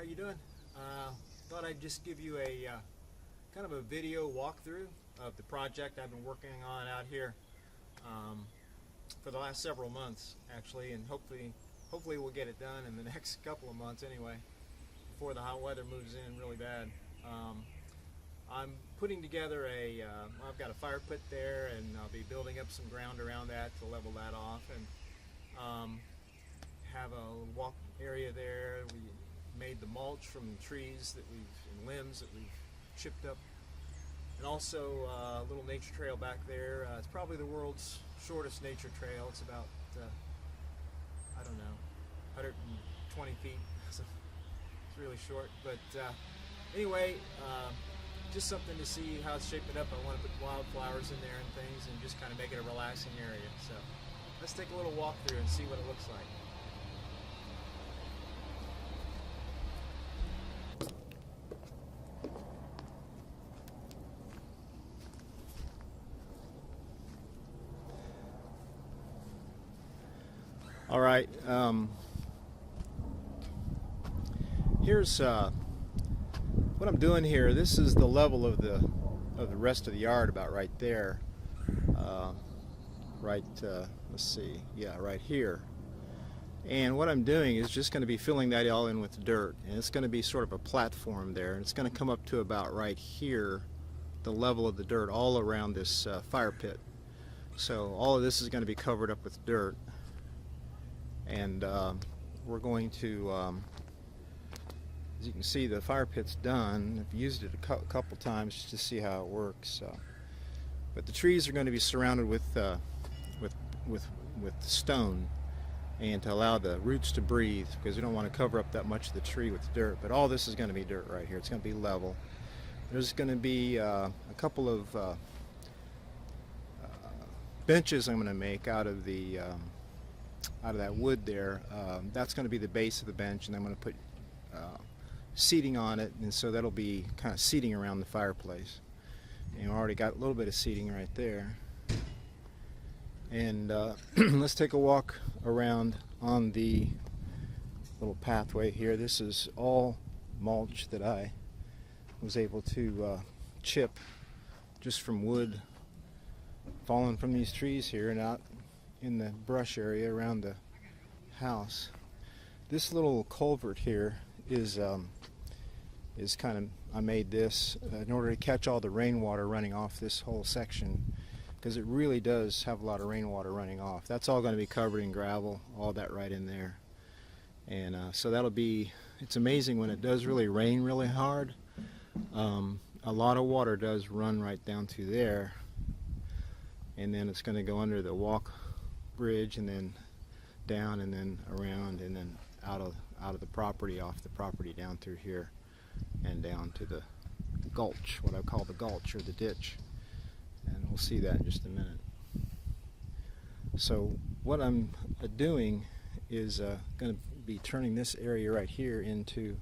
how you doing? Thought I'd just give you a kind of a video walkthrough of the project I've been working on out here for the last several months, actually, and hopefully we'll get it done in the next couple of months anyway, before the hot weather moves in really bad. I'm putting together I've got a fire pit there, and I'll be building up some ground around that to level that off, and have a walk area there. We made the mulch from trees and limbs that we've chipped up, and also a little nature trail back there. It's probably the world's shortest nature trail. It's about I don't know, 120 feet. So it's really short, but anyway, just something to see how it's shaping up. I want to put wildflowers in there and things, and just kind of make it a relaxing area. So let's take a little walk through and see what it looks like. All right, here's what I'm doing here. This is the level of the rest of the yard, about right there. Let's see, yeah, right here. And what I'm doing is just going to be filling that all in with dirt, and it's going to be sort of a platform there, and it's going to come up to about right here, the level of the dirt all around this fire pit. So all of this is going to be covered up with dirt. And we're going to, as you can see, the fire pit's done. I've used it a couple times just to see how it works. But the trees are going to be surrounded with stone, and to allow the roots to breathe, because we don't want to cover up that much of the tree with dirt. But all this is going to be dirt right here. It's going to be level. There's going to be a couple of benches I'm going to make out of that wood there. That's going to be the base of the bench, and I'm going to put seating on it, and so that'll be kind of seating around the fireplace. And we already got a little bit of seating right there. And let's take a walk around on the little pathway here. This is all mulch that I was able to chip just from wood fallen from these trees here and out in the brush area around the house. This little culvert here is kind of, I made this in order to catch all the rainwater running off this whole section, because it really does have a lot of rainwater running off. That's all going to be covered in gravel, all that right in there. And so that'll be, it's amazing when it does really rain really hard. A lot of water does run right down through there, and then it's going to go under the walk bridge, and then down, and then around, and then out of the property, off the property, down through here and down to the gulch, what I call the gulch, or the ditch. And we'll see that in just a minute. So what I'm doing is going to be turning this area right here into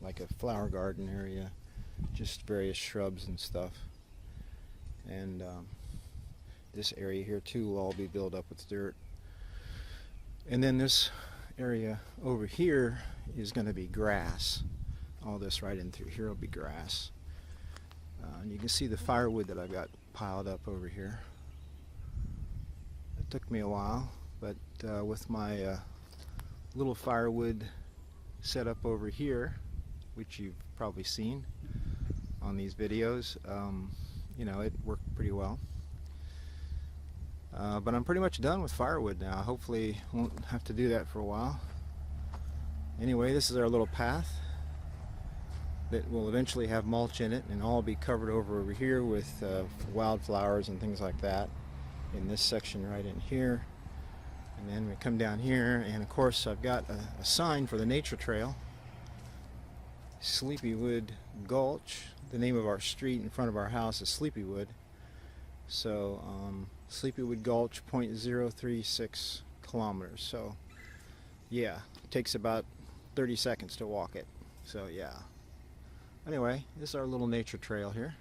like a flower garden area, just various shrubs and stuff. And this area here too will all be built up with dirt. And then this area over here is going to be grass. All this right in through here will be grass. And you can see the firewood that I've got piled up over here. It took me a while, but with my little firewood set up over here, which you've probably seen on these videos, you know, it worked pretty well. But I'm pretty much done with firewood now. Hopefully won't have to do that for a while. Anyway, this is our little path that will eventually have mulch in it, and all be covered over here with wildflowers and things like that in this section right in here. And then we come down here, and of course I've got a sign for the nature trail, Sleepywood Gulch. The name of our street in front of our house is Sleepywood. So Sleepywood Gulch, 0.036 kilometers. So yeah, it takes about 30 seconds to walk it. So yeah. Anyway, this is our little nature trail here.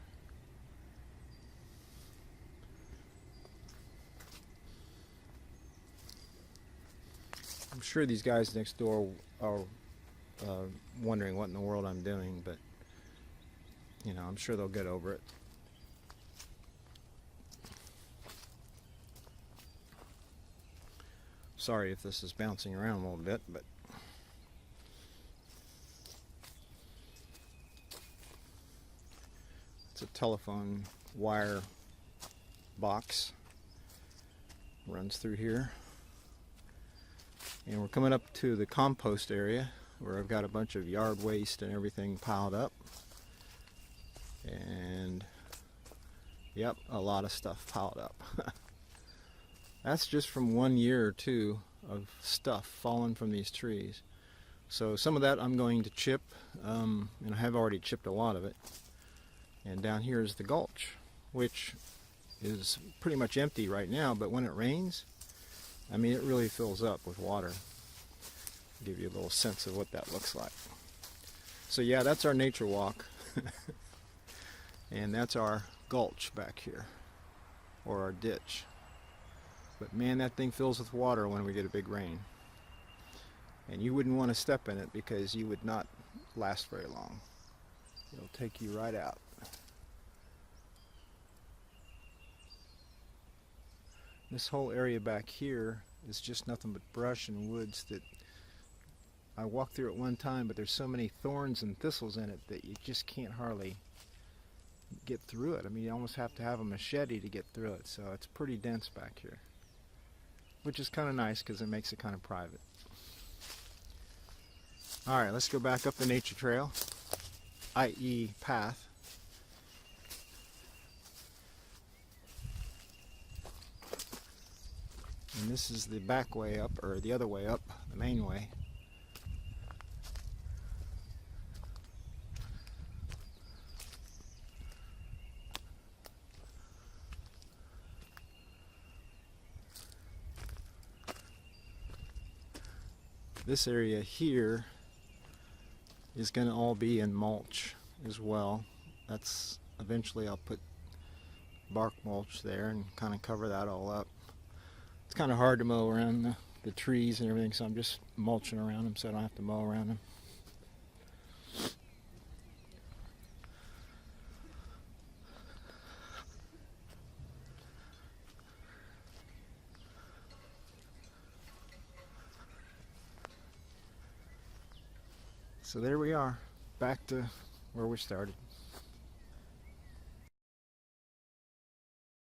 I'm sure these guys next door are wondering what in the world I'm doing, but you know, I'm sure they'll get over it. Sorry if this is bouncing around a little bit, but it's a telephone wire box. Runs through here. And we're coming up to the compost area where I've got a bunch of yard waste and everything piled up. And yep, a lot of stuff piled up. That's just from 1 year or two of stuff falling from these trees. So some of that I'm going to chip, and I have already chipped a lot of it. And down here is the gulch, which is pretty much empty right now, but when it rains, I mean, it really fills up with water. Give you a little sense of what that looks like. So yeah, that's our nature walk. And that's our gulch back here, or our ditch. But man, that thing fills with water when we get a big rain. And you wouldn't want to step in it because you would not last very long. It'll take you right out. This whole area back here is just nothing but brush and woods that I walked through at one time, but there's so many thorns and thistles in it that you just can't hardly get through it. I mean, you almost have to have a machete to get through it, so it's pretty dense back here, which is kind of nice because it makes it kind of private. Alright, let's go back up the nature trail, i.e. path. And this is the back way up, or the other way up, the main way. This area here is going to all be in mulch as well. That's eventually I'll put bark mulch there and kind of cover that all up. It's kind of hard to mow around the trees and everything, so I'm just mulching around them so I don't have to mow around them. So there we are, back to where we started.